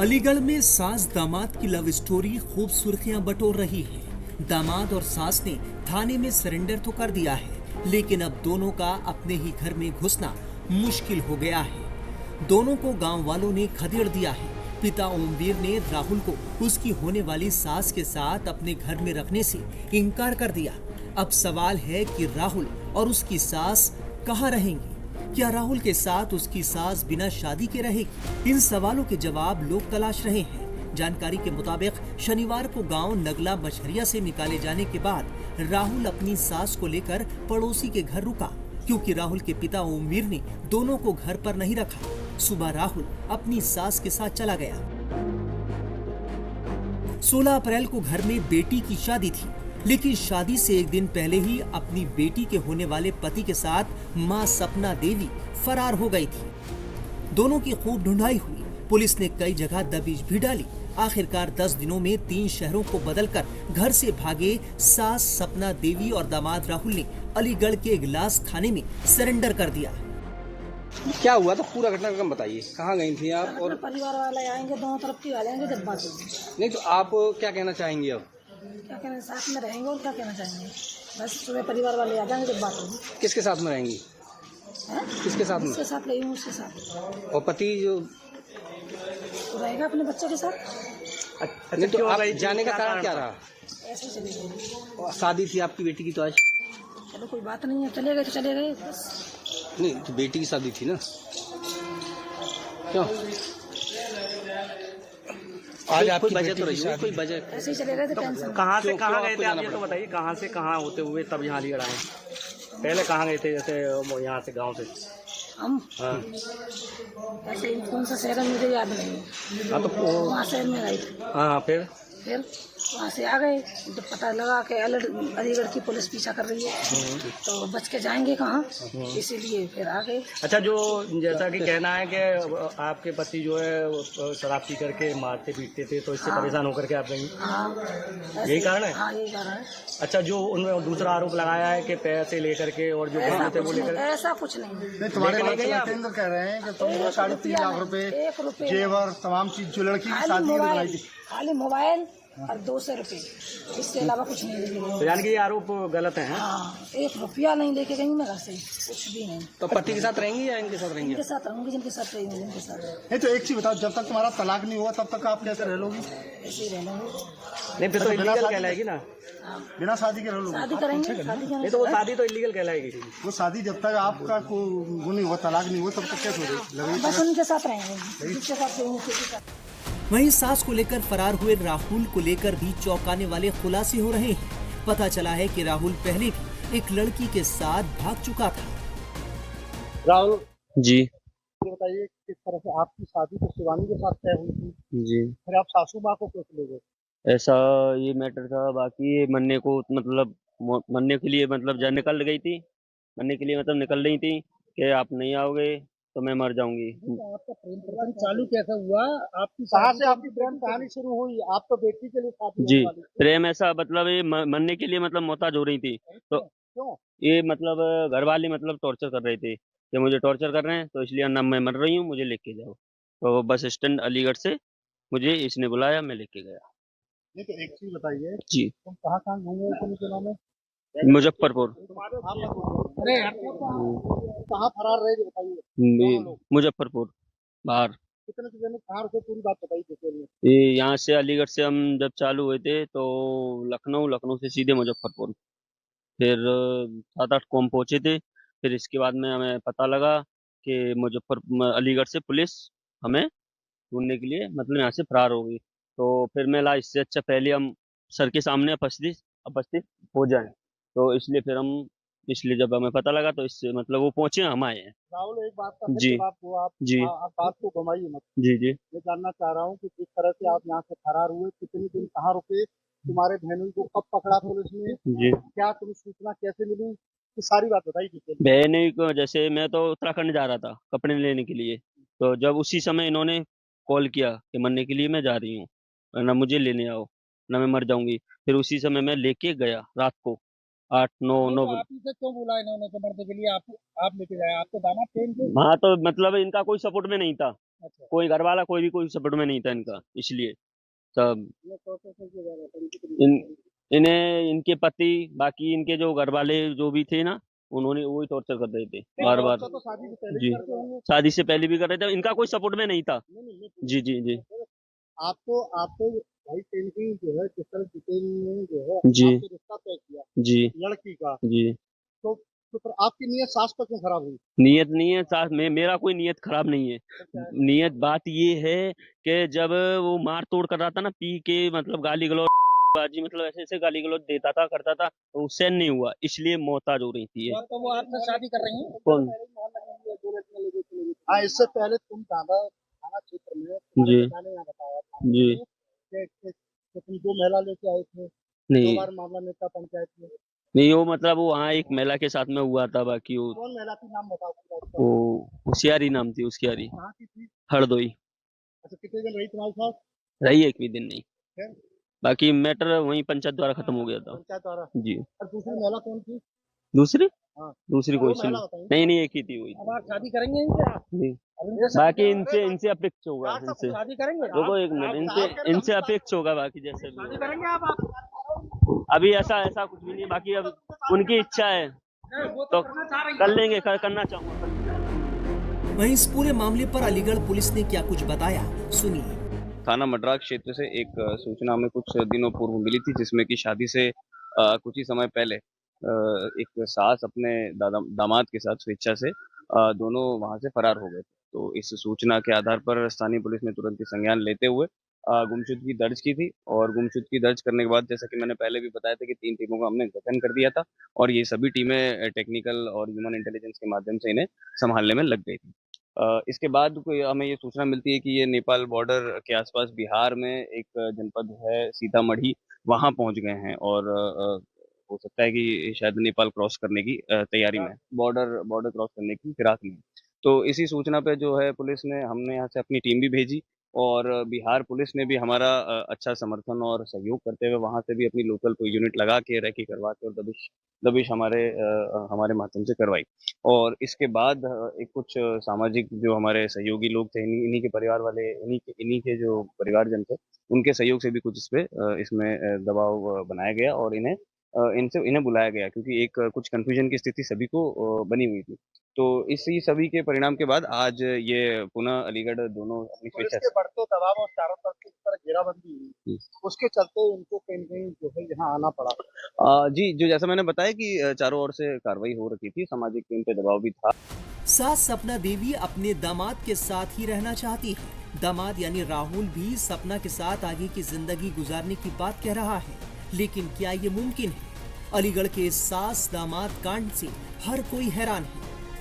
अलीगढ़ में सास दामाद की लव स्टोरी खूब सुर्खियां बटोर रही है। दामाद और सास ने थाने में सरेंडर तो कर दिया है, लेकिन अब दोनों का अपने ही घर में घुसना मुश्किल हो गया है। दोनों को गांव वालों ने खदेड़ दिया है। पिता ओमवीर ने राहुल को उसकी होने वाली सास के साथ अपने घर में रखने से इनकार कर दिया। अब सवाल है कि राहुल और उसकी सास कहाँ रहेंगी? क्या राहुल के साथ उसकी सास बिना शादी के रहेगी? इन सवालों के जवाब लोग तलाश रहे हैं। जानकारी के मुताबिक शनिवार को गांव नगला मछरिया से निकाले जाने के बाद राहुल अपनी सास को लेकर पड़ोसी के घर रुका, क्योंकि राहुल के पिता ओमवीर ने दोनों को घर पर नहीं रखा। सुबह राहुल अपनी सास के साथ चला गया। 16 अप्रैल को घर में बेटी की शादी थी, लेकिन शादी से एक दिन पहले ही अपनी बेटी के होने वाले पति के साथ मां सपना देवी फरार हो गई थी। दोनों की खूब ढूंढाई हुई। पुलिस ने कई जगह दबिश भी डाली। आखिरकार 10 दिनों में 3 शहरों को बदलकर घर से भागे सास सपना देवी और दामाद राहुल ने अलीगढ़ के इगलास थाने में सरेंडर कर दिया। क्या हुआ था, पूरा घटनाक्रम बताइए। कहाँ गई थी आप? और परिवार वाले आएंगे, दोनों तरफ के वाले आएंगे, जब बात होगी। नहीं तो आप क्या कहना चाहेंगे अब? क्या कहना, साथ में रहेंगे और क्या कहना चाहेंगे। बस सुबह परिवार वाले आ जाएंगे, जब बात होगी। किसके साथ में रहेंगी? किसके साथ में? उसके साथ रही हूँ, उसके साथ। और पति जो तो रहेगा अपने बच्चे के साथ। नहीं तो आप जाने का कारण क्या रहा? ऐसे चले गए। और शादी थी आपकी बेटी की तो आज? चलो कोई बात नहीं है, चले गए तो चले गए बस। नहीं तो बेटी की शादी थी ना, क्यों? आज आपकी वजह तो रही है, कोई वजह? ऐसे ही चले गए थे, टेंशन। कहाँ से क्यों- कहाँ क्यों गए आपको थे आप जाना ये तो पड़ा? बताइए। कहाँ से कहाँ होते हुए तब यहाँ अलीगढ़ आए? पहले कहाँ गए थे, जैसे यहाँ से गांव से? हम हाँ ऐसे ही कौन सा शहर है मुझे याद नहीं है। हाँ, तो वहाँ शहर में गए थे, हाँ फिर फिर वहाँ से आ गए। जब पता लगा कि अलीगढ़ की पुलिस पीछा कर रही है, तो बच के जाएंगे कहाँ, इसीलिए फिर आ गए। अच्छा, जो जैसा कि कहना है कि आपके पति जो है वो शराब पी करके मारते पीटते थे, तो इससे परेशान होकर के आप गई? हाँ यही कारण है? हाँ यही कारण है। अच्छा, जो उनमें दूसरा आरोप लगाया है कि पैसे लेकर के और जो ऐसा थे वो कुछ लेकर नहीं, ऐसा कुछ नहीं। तुम्हारे लेके लड़के गए आप? केंद्र कह रहे हैं कि तुम 3.5 लाख रुपए 1 रुपये जेवर तमाम चीज जो लड़की की खाली शादी में बनाई थी। खाली मोबाइल और 200 रुपये, इसके अलावा कुछ नहीं लेके तो गई। यानी कि ये आरोप गलत है? हाँ, 1 रुपया नहीं लेके गई मैं घर से, कुछ भी नहीं। तो पति के साथ रहेंगी या इनके साथ रहेंगी? इनके साथ रहूंगी, जिनके साथ रही हूँ, जिनके साथ नहीं तो एक चीज बताओ, जब तक तुम्हारा तलाक नहीं हुआ तब तक आप कैसे रह लोगी? ऐसे ही रहना है। नहीं फिर तो इलीगल कहलाएगी ना। बिना शादी के रह लोगी? शादी करेंगे, शादी नहीं करेंगे। तो वो शादी तो इलीगल कहलाएगी। वो शादी जब तक आपका वो नहीं हुआ, तलाक नहीं हुआ, तब तक कैसे हो बस उनके साथ रहेंगे, जिसके साथ रही हूँ, उसी के साथ। वहीं सास को लेकर फरार हुए राहुल को लेकर भी चौंकाने वाले खुलासे हो रहे हैं। पता चला है कि राहुल पहले भी एक लड़की के साथ भाग चुका था। राहुल जी ये बताइए, किस तरह से आपकी शादी तो शिवानी के साथ तय हुई थी, जी, फिर आप सासू माँ को कैसे ले गए? ऐसा ये मैटर था। बाकी ये मरने को मतलब मरने के लिए मतलब जा निकल गई थी, मरने के लिए मतलब निकल रही थी कि आप नहीं आओगे तो मैं मर जाऊंगी। आपका प्रेम प्रसंग चालू कैसा हुआ? आपकी कहाँ से आपकी प्रेम कहानी शुरू हुई? आप तो बेटी के लिए शादी जी, होने वाली थी। प्रेम ऐसा मतलब ये मरने के लिए मतलब मोहताज हो रही थी, तो क्यों? ये मतलब घर वाले मतलब टॉर्चर कर रहे थे कि मुझे टॉर्चर कर रहे हैं, तो इसलिए ना मैं मर रही हूँ, मुझे लेके जाओ। तो बस स्टैंड अलीगढ़ से मुझे इसने बुलाया, मैं लेके गया। नहीं तो एक चीज बताइए, जी, तुम कहाँ कहाँ घूमे थे जिलों में? मुजफ्फरपुर। अरे कहाँ फरार रहे थे बताइए। दोनों लोग मुजफ्फरपुर बाहर। कितने से दिन कहाँ रुके, पूरी बात बताइए डिटेल में। ये यहाँ से अलीगढ़ से हम जब चालू हुए थे तो लखनऊ, लखनऊ से सीधे मुजफ्फरपुर, फिर 7-8 को हम पहुंचे थे। फिर इसके बाद में हमें पता लगा कि अलीगढ़ से पुलिस हमें ढूंढने के लिए मतलब यहाँ से फरार हो गई। तो फिर मैं ला इससे अच्छा पहले हम सर के सामने उपस्थित हो जाएं, तो इसलिए फिर हम इसलिए जब हमें पता लगा तो इससे मतलब वो पहुंचे, हम आए हैं। राहुल एक बात का जी। फिर जवाब दो आप। जी आप बात को घुमाइए मत। जी जी मैं जानना चाह रहा हूँ कि जिस तरह से आप यहाँ से फरार हुए, कितने दिन कहाँ रुके, तुम्हारे बहनोई को कब पकड़ा पुलिस ने, जी। क्या तुम्हें सूचना कैसे मिली, ये सारी बात बताइए डिटेल में। बहन को जैसे मैं तो उत्तराखंड जा रहा था कपड़े लेने के लिए, तो जब उसी समय इन्होंने कॉल किया कि मरने के लिए मैं जा रही हूँ, ना मुझे लेने आओ ना मैं मर जाऊंगी, फिर उसी समय मैं लेके गया रात को 8-9 आप इसे क्यों बोला इन्होंने कि मरने के लिए आप लेके जाए? आपके दामाद ट्रेन थे? हाँ, तो मतलब इनका कोई सपोर्ट में नहीं था, अच्छा कोई घर वाला कोई भी कोई सपोर्ट में नहीं था इनका, इसलिए सब ये टॉर्चर करके जा रहा था इनकी तरीके इन से। इन्हें इनके पति बाकी इनके जो घर वाले जो भी थे ना, उन्होंने वही टॉर्चर कर रहे थे बार बार। टॉर्चर तो शादी से पहले जी, ही करते होंगे। शादी से पहले भी कर रहे थे, इनका कोई सपोर्ट में नहीं था। नहीं नहीं जी जी जी आपको भाई पेंटिंग जो है जिस तरह डिटेल में जो है जी आपसे रिश्ता तय किया जी लड़की का, जी। तो फिर आपकी नीयत सास पर क्यों खराब हुई? नियत नहीं है साथ में, मेरा कोई नियत खराब नहीं है। नियत बात ये है कि जब वो मार तोड़ कर रहा था ना, पी के मतलब गाली गलौज बाजी, मतलब ऐसे ऐसे गाली गलौज देता था करता था, तो उससे नहीं हुआ, इसलिए मोहताज हो रही थी ये। तो वो आपसे शादी कर रही हैं? कौन? हाँ, इससे पहले तुम दादा थाना क्षेत्र में जी मैंने यहाँ बताया था जी कि तुम 2 महिला लेके आए थे, 2 नहीं बार मामला नेता पंचायत में। नहीं, वो मतलब वो वहाँ एक महिला के साथ में हुआ था, बाकी वो कौन महिला थी, नाम बताओ पूरा उसका। वो होशियारी नाम थी उसकी, यारी कहाँ की थी? हरदोई अच्छा, कितने दिन रही तुम्हारे साथ? रही, एक भी दिन नहीं। फिर? बाकी मैटर वहीं पंचायत द्वारा खत्म हो गया था। पंचायत द्वारा। जी। और दूसरी महिला कौन थी? दूसरी हाँ, दूसरी वो कोई सी महिला नहीं। बताइए। नहीं नहीं, एक ही थी वही। अब आप शादी करेंगे इनसे? आप जी। अरे बाकी इनसे इनसे अपेक्ष होगा, इनसे शादी करेंगे? रुको एक मिनट, इनसे इनसे अपेक्ष होगा, बाकी जैसे भी शादी होगा। करेंगे आप? अभी ऐसा ऐसा कुछ भी नहीं, बाकी अब उनकी इच्छा है वो तो करना चाह रही कर लेंगे, करना चाहूंगा। वहीं इस पूरे मामले पर अलीगढ़ पुलिस ने क्या कुछ बताया, सुनिए। थाना मड्राक क्षेत्र से एक सूचना हमें कुछ दिनों पूर्व मिली थी, जिसमें कि शादी से कुछ ही समय पहले एक सास अपने दामाद के साथ स्वेच्छा से दोनों वहां से फरार हो गए थे। तो इस सूचना के आधार पर स्थानीय पुलिस ने तुरंत ही संज्ञान लेते हुए गुमशुदगी दर्ज की थी, और गुमशुदगी दर्ज करने के बाद, जैसा कि मैंने पहले भी बताया था, कि 3 टीमों का हमने गठन कर दिया था, और ये सभी टीमें टेक्निकल और ह्यूमन इंटेलिजेंस के माध्यम से इन्हें संभालने में लग गई थी। इसके बाद कोई हमें ये सूचना मिलती है कि ये नेपाल बॉर्डर के आसपास बिहार में एक जनपद है सीतामढ़ी, वहां पहुंच गए हैं, और हो सकता है कि शायद नेपाल क्रॉस करने की तैयारी में, बॉर्डर बॉर्डर क्रॉस करने की फिराक में। तो इसी सूचना पे जो है पुलिस ने, हमने यहाँ से अपनी टीम भी भेजी, और बिहार पुलिस ने भी हमारा अच्छा समर्थन और सहयोग करते हुए वहां से भी अपनी लोकल कोई यूनिट लगा के रेकी करवा के, और दबिश दबिश हमारे माध्यम से करवाई। और इसके बाद एक कुछ सामाजिक जो हमारे सहयोगी लोग थे, इन्हीं के परिवार वाले, इन्हीं के जो परिवारजन थे, उनके सहयोग से भी कुछ इसमें दबाव बनाया गया, और इन्हें बुलाया गया, क्योंकि एक कुछ कंफ्यूजन की स्थिति सभी को बनी हुई थी। तो इसी सभी के परिणाम के बाद आज ये पुनः अलीगढ़ दोनों अपनी पुलिस स्वेच्छा के बढ़ते दबाव और चारों तरफ से इस तरह घेराबंदी हुई, उसके चलते इनको कहीं न कहीं जो है यहाँ आना पड़ा। जी, जो जैसा मैंने बताया कि चारों ओर से कार्रवाई हो रखी थी, सामाजिक टीम पे दबाव भी था। सास सपना देवी अपने दामाद के साथ ही रहना चाहती है। दामाद यानी राहुल भी सपना के साथ आगे की जिंदगी गुजारने की बात कह रहा है, लेकिन क्या ये मुमकिन है? अलीगढ़ के इस सास दामाद कांड से हर कोई हैरान है।